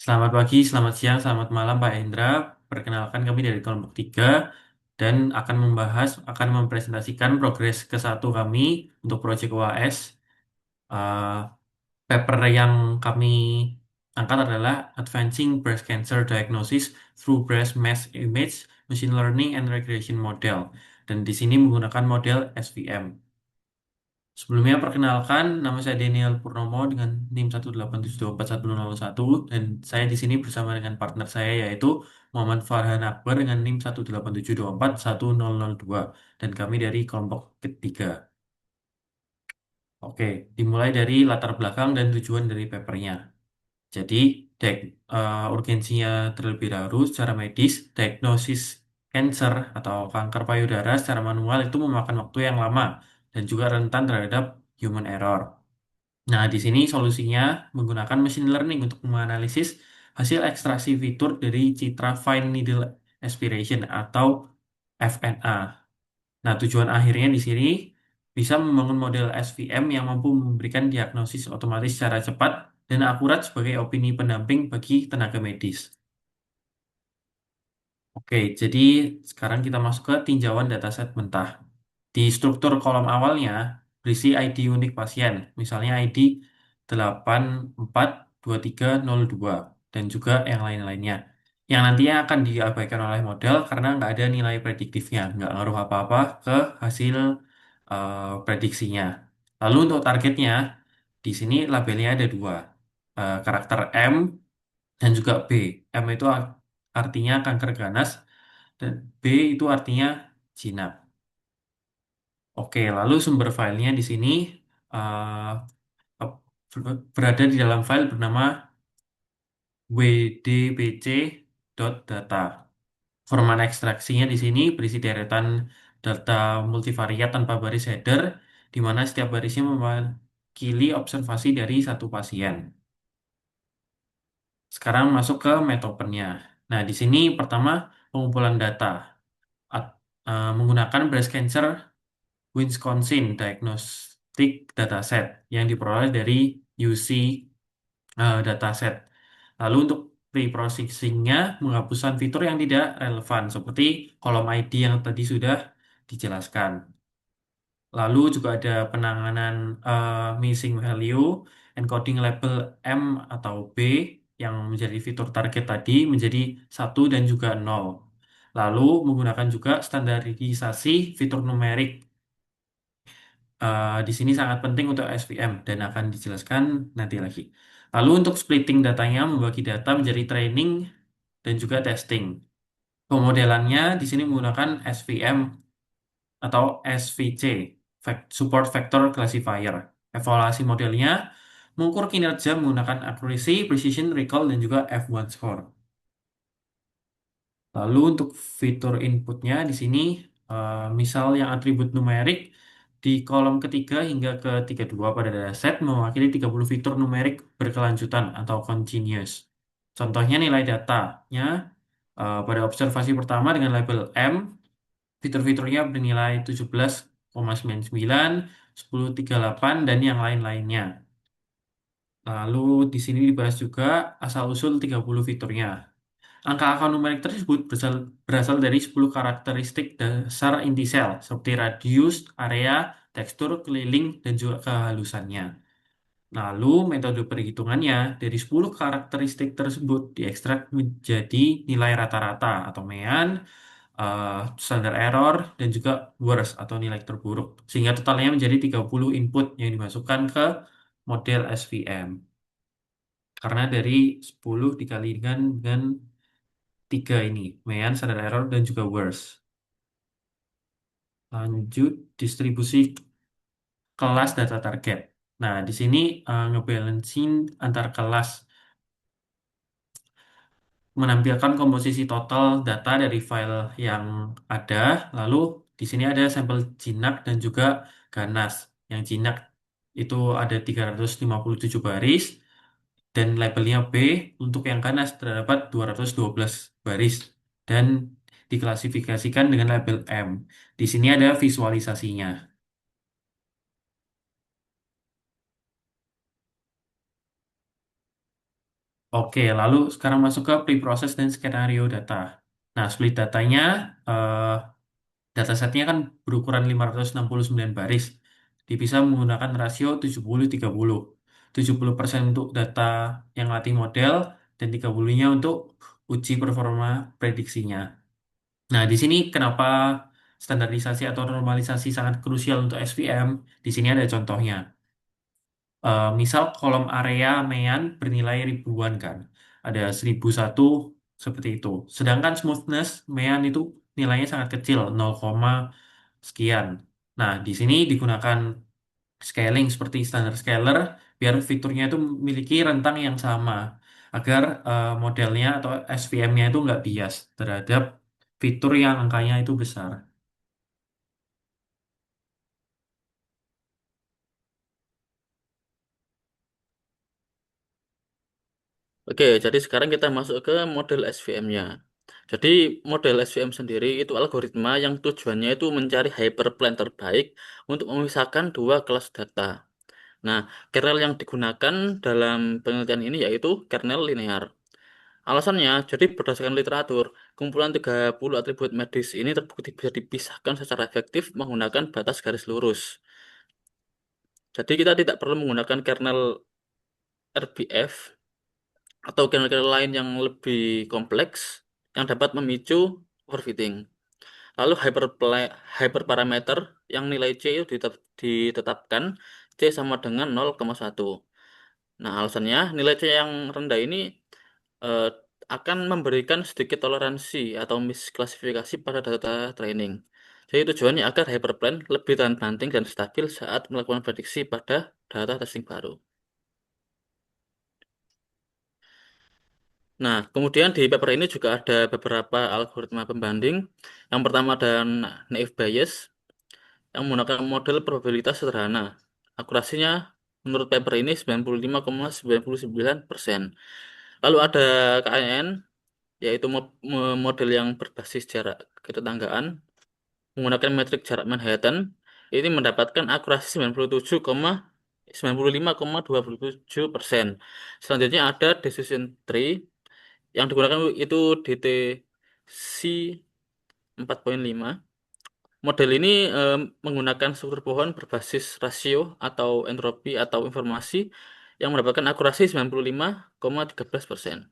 Selamat pagi, selamat siang, selamat malam Pak Hendra. Perkenalkan kami dari kelompok 3 dan akan mempresentasikan progres ke satu kami untuk proyek UAS. Eh, Paper yang kami angkat adalah Advancing Breast Cancer Diagnosis Through Breast Mass Image Machine Learning and Regression Model. Dan di sini menggunakan model SVM. Sebelumnya perkenalkan, nama saya Daniel Purnomo dengan NIM 187241001 dan saya di sini bersama dengan partner saya yaitu Muhammad Farhan Akbar dengan NIM 187241002 dan kami dari kelompok ketiga. Oke, dimulai dari latar belakang dan tujuan dari papernya. Jadi, urgensinya terlebih dahulu secara medis, diagnosis cancer atau kanker payudara secara manual itu memakan waktu yang lama dan juga rentan terhadap human error. Nah, di sini solusinya menggunakan machine learning untuk menganalisis hasil ekstraksi fitur dari citra fine needle aspiration atau FNA. Nah, tujuan akhirnya di sini bisa membangun model SVM yang mampu memberikan diagnosis otomatis secara cepat dan akurat sebagai opini pendamping bagi tenaga medis. Oke, jadi sekarang kita masuk ke tinjauan dataset mentah. Di struktur kolom awalnya berisi ID unik pasien, misalnya ID 842302 dan juga yang lain-lainnya. Yang nantinya akan diabaikan oleh model karena nggak ada nilai prediktifnya, nggak ngaruh apa-apa ke hasil prediksinya. Lalu untuk targetnya, di sini labelnya ada dua, karakter M dan juga B. M itu artinya kanker ganas, dan B itu artinya jinak. Oke, lalu sumber filenya di sini berada di dalam file bernama wdbc.data. Format ekstraksinya di sini berisi deretan data multivariat tanpa baris header, di mana setiap barisnya mewakili observasi dari satu pasien. Sekarang masuk ke metopennya. Nah, di sini pertama pengumpulan data menggunakan breast cancer Wisconsin Diagnostic Dataset yang diperoleh dari UC Dataset. Lalu untuk pre-processingnya menghapuskan fitur yang tidak relevan seperti kolom ID yang tadi sudah dijelaskan. Lalu juga ada penanganan missing value, encoding label M atau B yang menjadi fitur target tadi menjadi satu dan juga 0. Lalu menggunakan juga standarisasi fitur numerik. Di sini sangat penting untuk SVM dan akan dijelaskan nanti lagi. Lalu untuk splitting datanya membagi data menjadi training dan juga testing. Pemodelannya di sini menggunakan SVM atau SVC, Support Vector Classifier. Evaluasi modelnya mengukur kinerja menggunakan accuracy, precision, recall, dan juga F1 score. Lalu untuk fitur inputnya di sini, misal yang atribut numerik di kolom ketiga hingga ke 32 pada dataset mewakili 30 fitur numerik berkelanjutan atau continuous. Contohnya nilai datanya pada observasi pertama dengan label M, fitur-fiturnya bernilai 17,99, 10,38, dan yang lain-lainnya. Lalu di sini dibahas juga asal-usul 30 fiturnya. Angka-angka numerik tersebut berasal dari 10 karakteristik dasar inti sel, seperti radius, area, tekstur, keliling, dan juga kehalusannya. Lalu metode perhitungannya dari 10 karakteristik tersebut diekstrak menjadi nilai rata-rata atau mean, eh, standar error, dan juga worst atau nilai terburuk. Sehingga totalnya menjadi 30 input yang dimasukkan ke model SVM. Karena dari 10 dikalikan dengan tiga ini, mean, standar error, dan juga worst. Lanjut, distribusi kelas data target. Nah, di sini ngebalancing antar kelas, menampilkan komposisi total data dari file yang ada. Lalu di sini ada sampel jinak dan juga ganas. Yang jinak itu ada 357 baris dan labelnya B. Untuk yang ganas terdapat 212 baris dan diklasifikasikan dengan label M. Di sini ada visualisasinya. Oke, lalu sekarang masuk ke preproses dan skenario data. Nah, split datanya, eh, datasetnya kan berukuran 569 baris. Dipisah menggunakan rasio 70-30. 70% untuk data yang latih model dan 30-nya untuk uji performa prediksinya. Nah, di sini kenapa standarisasi atau normalisasi sangat krusial untuk SVM? Di sini ada contohnya. Misal kolom area mean bernilai ribuan kan. Ada 1001 seperti itu. Sedangkan smoothness mean itu nilainya sangat kecil, 0, sekian. Nah, di sini digunakan scaling seperti standar scaler biar fiturnya itu memiliki rentang yang sama agar modelnya atau SVM-nya itu nggak bias terhadap fitur yang angkanya itu besar. Oke, jadi sekarang kita masuk ke model SVM-nya. Jadi model SVM sendiri itu algoritma yang tujuannya itu mencari hyperplane terbaik untuk memisahkan dua kelas data. Nah, kernel yang digunakan dalam penelitian ini yaitu kernel linear. Alasannya, jadi berdasarkan literatur, kumpulan 30 atribut medis ini terbukti bisa dipisahkan secara efektif menggunakan batas garis lurus. Jadi kita tidak perlu menggunakan kernel RBF atau kernel-kernel lain yang lebih kompleks yang dapat memicu overfitting. Lalu hyperparameter yang nilai C itu ditetapkan C sama dengan 0,1. Nah, alasannya nilai C yang rendah ini eh, akan memberikan sedikit toleransi atau misklasifikasi pada data training. Jadi tujuannya agar hyperplane lebih tahan banting dan stabil saat melakukan prediksi pada data testing baru. Nah, kemudian di paper ini juga ada beberapa algoritma pembanding. Yang pertama ada naive Bayes yang menggunakan model probabilitas sederhana. Akurasinya menurut paper ini 95,99%. Lalu ada KNN, yaitu model yang berbasis jarak ketetanggaan menggunakan metrik jarak Manhattan. Ini mendapatkan akurasi 95,27%. Selanjutnya ada decision tree yang digunakan itu DTC 4.5. Model ini menggunakan struktur pohon berbasis rasio atau entropi atau informasi yang mendapatkan akurasi 95,13%.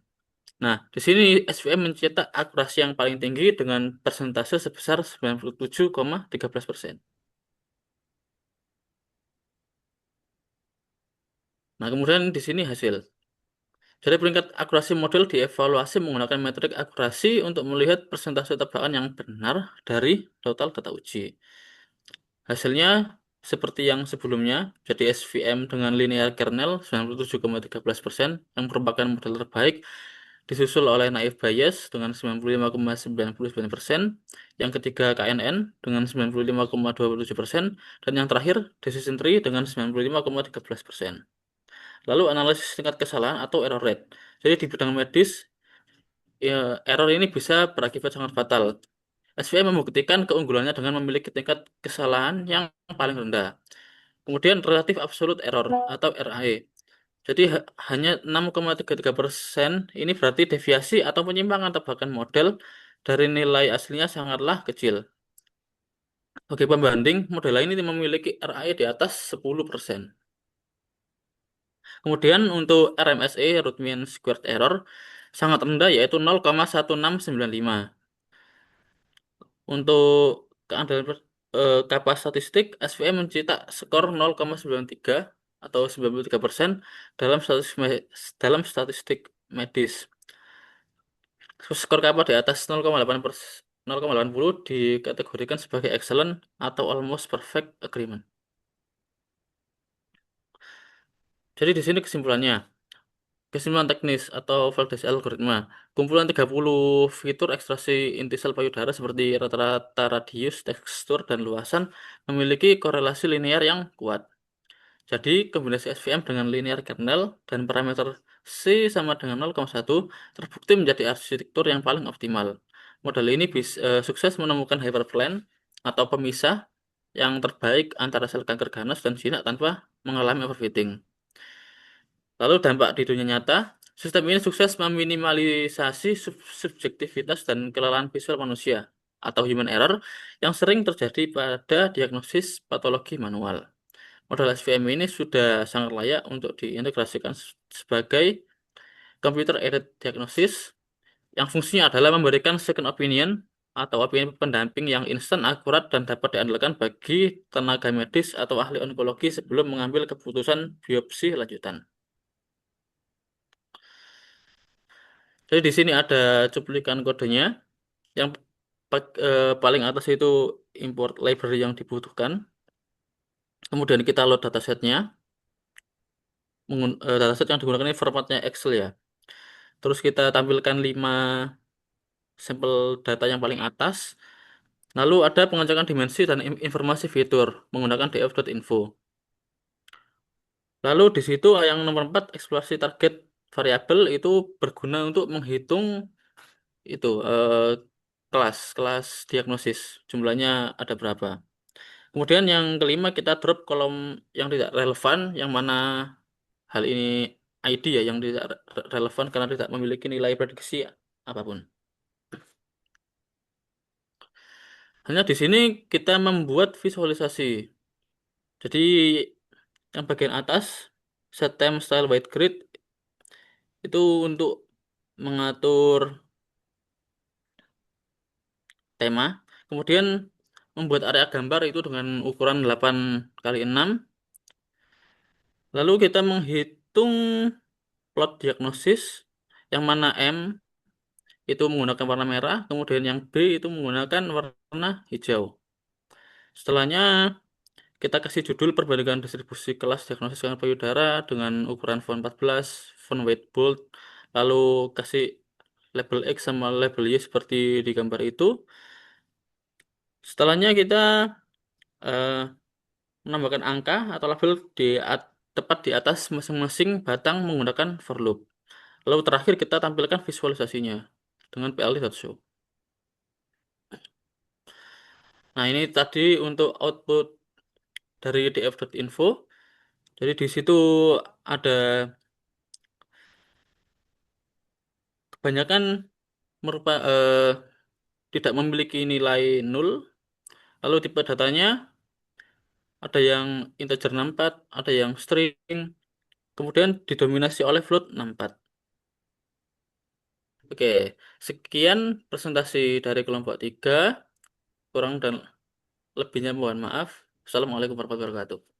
Nah, di sini SVM mencetak akurasi yang paling tinggi dengan persentase sebesar 97,13%. Nah, kemudian di sini hasil. Jadi peringkat akurasi model dievaluasi menggunakan metrik akurasi untuk melihat persentase tebakan yang benar dari total data uji. Hasilnya seperti yang sebelumnya, jadi SVM dengan linear kernel 97,13% yang merupakan model terbaik, disusul oleh naive Bayes dengan 95,99%, yang ketiga KNN dengan 95,27%, dan yang terakhir decision tree dengan 95,13%. Lalu analisis tingkat kesalahan atau error rate. Jadi di bidang medis, ya, error ini bisa berakibat sangat fatal. SVM membuktikan keunggulannya dengan memiliki tingkat kesalahan yang paling rendah. Kemudian relatif absolute error atau RAE. Jadi hanya 6,33% ini berarti deviasi atau penyimpangan tebakan model dari nilai aslinya sangatlah kecil. Bagi pembanding, model lain ini memiliki RAE di atas 10%. Kemudian untuk RMSE, root mean squared error, sangat rendah yaitu 0,1695. Untuk keandalan kapas statistik, SVM mencetak skor 0,93 atau 93% dalam statistik medis. Skor kapas di atas 0,80 dikategorikan sebagai excellent atau almost perfect agreement. Jadi di sini kesimpulannya. Kesimpulan teknis atau validasi algoritma. Kumpulan 30 fitur ekstraksi inti sel payudara seperti rata-rata radius, tekstur, dan luasan memiliki korelasi linear yang kuat. Jadi, kombinasi SVM dengan linear kernel dan parameter C sama dengan 0,1 terbukti menjadi arsitektur yang paling optimal. Model ini sukses menemukan hyperplane atau pemisah yang terbaik antara sel kanker ganas dan jinak tanpa mengalami overfitting. Lalu dampak di dunia nyata, Sistem ini sukses meminimalisasi subjektivitas dan kelelahan visual manusia atau human error yang sering terjadi pada diagnosis patologi manual. Model SVM ini sudah sangat layak untuk diintegrasikan sebagai computer aided diagnosis yang fungsinya adalah memberikan second opinion atau opini pendamping yang instan, akurat, dan dapat diandalkan bagi tenaga medis atau ahli onkologi sebelum mengambil keputusan biopsi lanjutan. Jadi di sini ada cuplikan kodenya. Yang paling atas itu import library yang dibutuhkan. Kemudian kita load datasetnya. Dataset yang digunakan ini formatnya Excel ya. Terus kita tampilkan 5 sampel data yang paling atas. Lalu ada pengecekan dimensi dan informasi fitur menggunakan df.info. Lalu di situ yang nomor 4 eksplorasi target variabel itu berguna untuk menghitung itu kelas diagnosis. Jumlahnya ada berapa. Kemudian yang kelima kita drop kolom yang tidak relevan, yang mana hal ini ID ya, yang tidak relevan karena tidak memiliki nilai prediksi apapun. Hanya di sini kita membuat visualisasi. Jadi yang bagian atas set time style white grid itu untuk mengatur tema. Kemudian membuat area gambar itu dengan ukuran 8 kali 6. Lalu kita menghitung plot diagnosis yang mana M itu menggunakan warna merah, kemudian yang B itu menggunakan warna hijau. Setelahnya kita kasih judul perbandingan distribusi kelas diagnosis kanker payudara dengan ukuran font 14, font white bold, lalu kasih label X sama label Y seperti di gambar itu. Setelahnya kita eh, menambahkan angka atau label tepat di atas masing-masing batang menggunakan for loop. Lalu terakhir kita tampilkan visualisasinya dengan plt.show. Nah, ini tadi untuk output dari df.info. Jadi di situ ada kebanyakan merupa tidak memiliki nilai nol. Lalu tipe datanya ada yang integer 64, ada yang string, kemudian didominasi oleh float 64. Oke, sekian presentasi dari kelompok 3. Kurang dan lebihnya mohon maaf. Assalamualaikum warahmatullahi wabarakatuh.